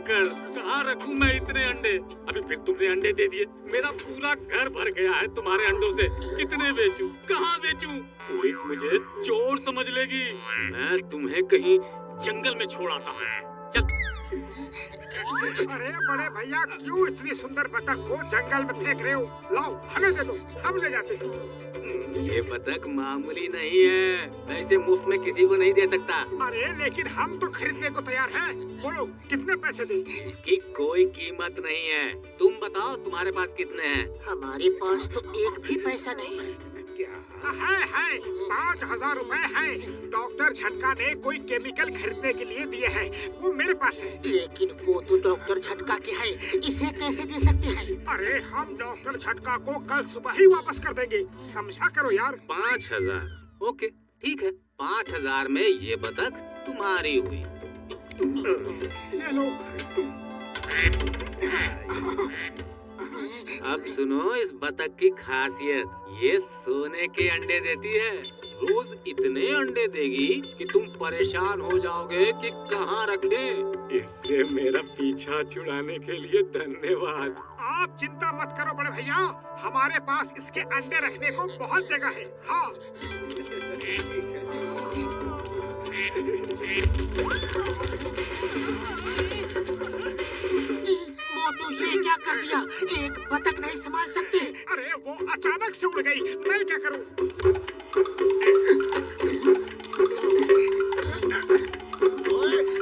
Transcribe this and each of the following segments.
कर, कहाँ रखूं मैं इतने अंडे? अभी फिर तुमने अंडे दे दिए, मेरा पूरा घर भर गया है तुम्हारे अंडों से। कितने बेचूं, कहाँ बेचूं? पुलिस मुझे चोर समझ लेगी। मैं तुम्हें कहीं जंगल में छोड़ आता हूँ। चल। अरे बड़े भैया, क्यों इतनी सुंदर बतख को जंगल में फेंक रहे हो? लाओ, हमें दे दो, हम ले जाते हैं। ये बतख मामूली नहीं है, मैं इसे मुफ्त में किसी को नहीं दे सकता। अरे लेकिन हम तो खरीदने को तैयार हैं। बोलो कितने पैसे दें? इसकी कोई कीमत नहीं है। तुम बताओ तुम्हारे पास कितने हैं? हमारे पास तो एक भी पैसा नहीं है। है 5,000 रुपए है। डॉक्टर झटका ने कोई केमिकल खरीदने के लिए दिए हैं, वो मेरे पास है। लेकिन वो तो डॉक्टर झटका के है, इसे कैसे दे सकते हैं? अरे हम डॉक्टर झटका को कल सुबह ही वापस कर देंगे, समझा करो यार। 5,000? ओके ठीक है, 5,000 में ये बतख तुम्हारी हुई। ये लो। अब सुनो इस बतख की खासियत, ये सोने के अंडे देती है। रोज इतने अंडे देगी कि तुम परेशान हो जाओगे कि कहाँ रखे। इससे मेरा पीछा छुड़ाने के लिए धन्यवाद। आप चिंता मत करो बड़े भैया, हमारे पास इसके अंडे रखने को बहुत जगह है। हाँ। मोटू ये क्या कर दिया? एक बतख नहीं संभाल सकते। अरे वो अचानक से उड़ गई, मैं क्या करूं?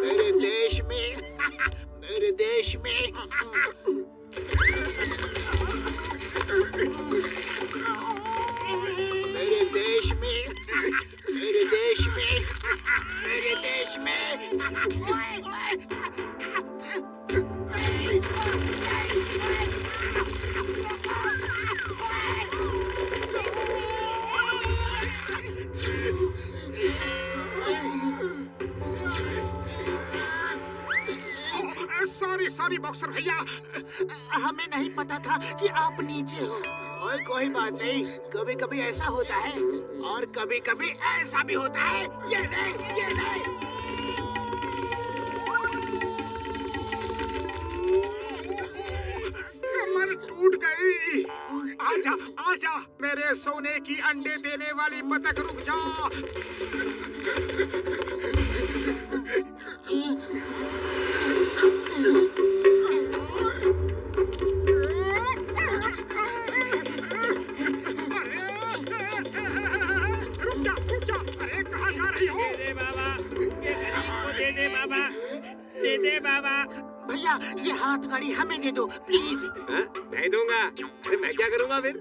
मेरे देश में मेरे देश में मेरे देश में मेरे देश में मेरे देश में सॉरी बॉक्सर भैया, हमें नहीं पता था कि आप नीचे हो। और कोई बात नहीं, कभी कभी ऐसा होता है और कभी कभी ऐसा भी होता है। ये नहीं। कमर टूट गई। आजा मेरे सोने की अंडे देने वाली बतख, रुक जा। रुक जा। अरे कहाँ जा रही हो? दे बाबा, ये गरीब को दे बाबा, दे बाबा। भैया ये हाथ गाड़ी हमें दे दो प्लीज। नहीं दूंगा। अरे मैं क्या करूँगा फिर?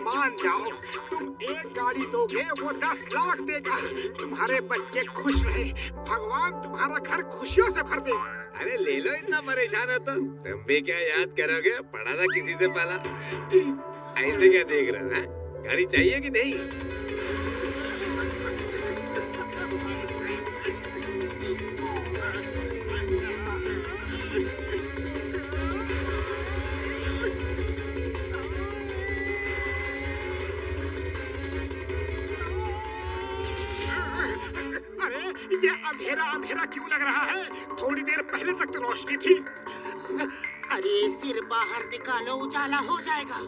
मान जाओ, तुम एक गाड़ी दोगे वो 10 लाख देगा। तुम्हारे बच्चे खुश रहे, भगवान तुम्हारा घर खुशियों से भर दे। अरे ले लो, इतना परेशान हो तो। तुम भी क्या याद करोगे, पढ़ा था किसी से पाला। ऐसे क्या देख रहे हो? हैं? गाड़ी चाहिए कि नहीं? ये अंधेरा क्यों लग रहा है? थोड़ी देर पहले तक तो रोशनी थी। अरे सिर बाहर निकालो, उजाला हो जाएगा।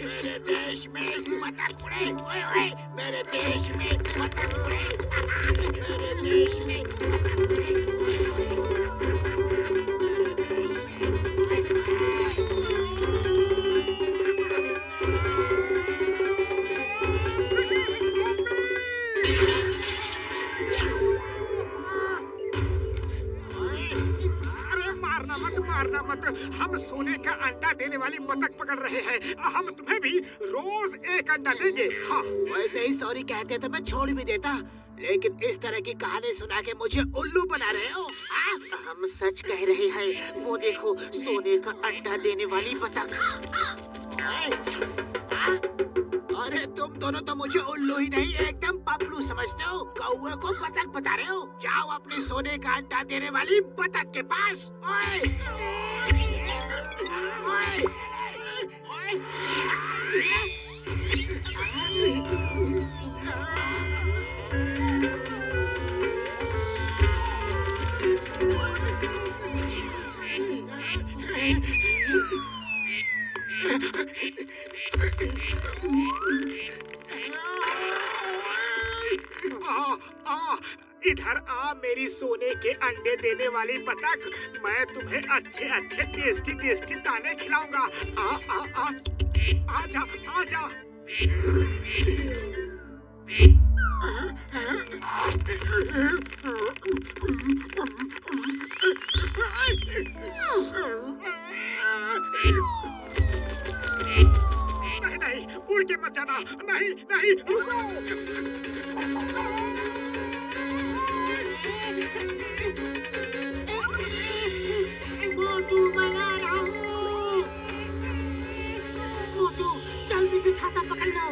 मेरे देश में बतख उड़े, ओए मेरे देश में बतख उड़े, मेरे देश में बतख उड़े। मारना मत, हम सोने का अंडा देने वाली बतख पकड़ रहे हैं। हम तुम्हें भी रोज एक अंडा देंगे। हाँ वैसे ही सॉरी कहते तो मैं छोड़ भी देता, लेकिन इस तरह की कहानी सुना के मुझे उल्लू बना रहे हो। हम सच कह रहे हैं, वो देखो सोने का अंडा देने वाली बतख। दोनों तो मुझे उल्लू ही नहीं एकदम पपलू समझते हो। कौवे को बतख बता रहे हो। जाओ अपने सोने का अंडा देने वाली बतख के पास। ओए! ओए! ओए! इधर आ मेरी सोने के अंडे देने वाली बतख। मैं तुम्हें अच्छे अच्छे टेस्टी टेस्टी दाने खिलाऊंगा। आ आ आ आजा आजा। नहीं नहीं, उड़ के मत जाना। नहीं नहीं, रुको। मोटू मैं आ रहा हूँ। मोटू जल्दी से छाता पकड़ लो।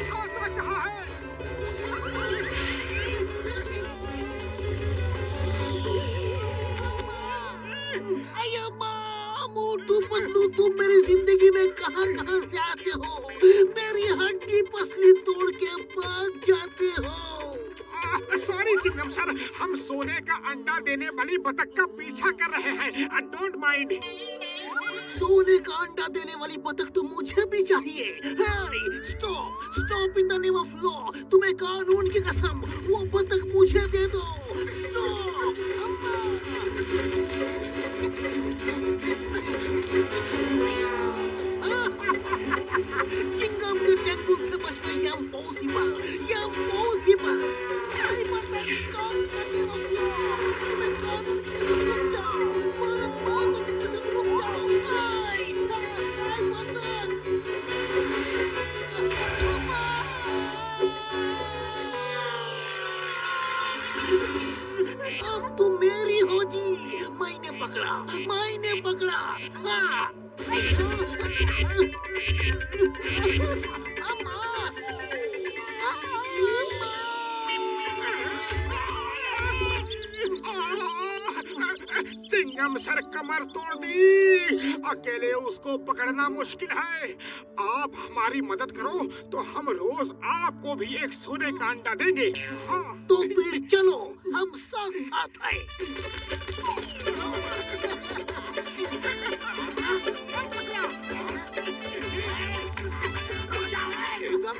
छाता कहाँ है? मोटू पतलू तुम मेरी जिंदगी में कहाँ कहाँ से आते हो? मेरी हड्डी पसली तोड़ के भाग जाते हो। सॉरी चिंगम सर, हम सोने का अंडा देने वाली बतख का पीछा कर रहे हैं। Don't mind. सोने का अंडा देने वाली बतख तो मुझे भी चाहिए। Stop stop in the name of law. तुम्हें कानून की कसम, वो बतख मुझे दे दो। स्टॉप। चिंगम के जंगल से बचना इम्पॉसिबल, इम्पॉसिबल। स्टॉप करने वाला। तुम्हें कानून की कसम रुक जाओ। भारत माता की कसम रुक जाओ। अब तुम मेरी हो जी। मैंने पकड़ा, मैंने पकड़ा। हाँ। चिंगम सर कमर तोड़ दी। अकेले उसको पकड़ना मुश्किल है। आप हमारी मदद करो तो हम रोज आपको भी एक सोने का अंडा देंगे। हाँ। तो फिर चलो, हम साथ साथ हैं।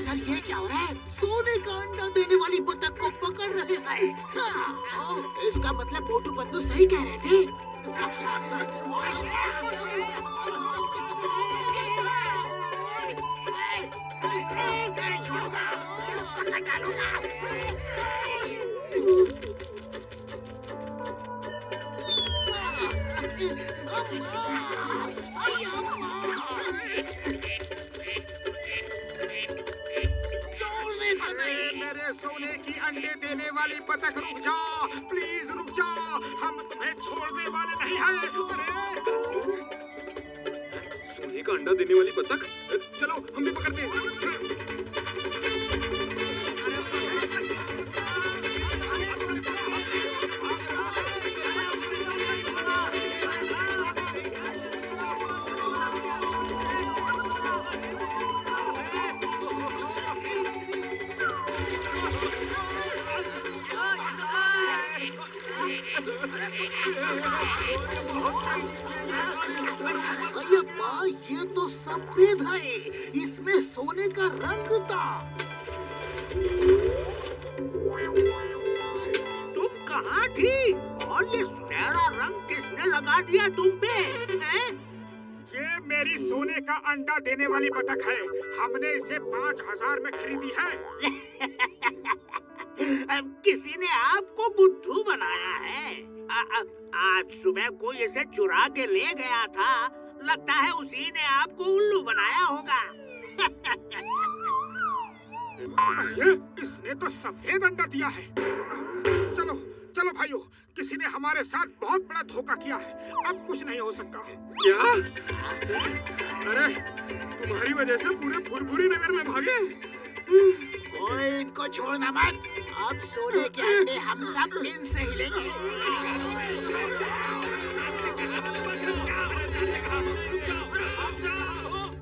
सर ये क्या हो रहा है? सोने का अंडा देने वाली बतख को पकड़ रहे हैं। हाँ, इसका मतलब मोटू पतलू सही कह रहे थे। मेरे सोने की अंडे देने वाली बतख रुक जा, प्लीज रुक जा। हम तुम्हें छोड़ने वाले नहीं हैं। सोने का अंडा देने वाली बतख, चलो हम भी पकड़ते हैं। अय्या, ये तो सफेद है। इसमें सोने का रंग था। तुम कहाँ थी? और ये सुनहरा रंग किसने लगा दिया तुम पे? हैं? ये मेरी सोने का अंडा देने वाली बतख है। हमने इसे 5000 में खरीदी है। किसी ने आपको बुद्धू बनाया है। आज सुबह कोई इसे चुरा के ले गया था। लगता है उसी ने आपको उल्लू बनाया होगा। ये इसने तो सफेद अंडा दिया है। चलो चलो भाइयों, किसी ने हमारे साथ बहुत बड़ा धोखा किया है, अब कुछ नहीं हो सकता। क्या? अरे तुम्हारी वजह से पूरे फुरफुरी नगर में भागे। ओए, इनको छोड़ना मत। अब सोने के अंडे हम सब दिन से हिलेंगे।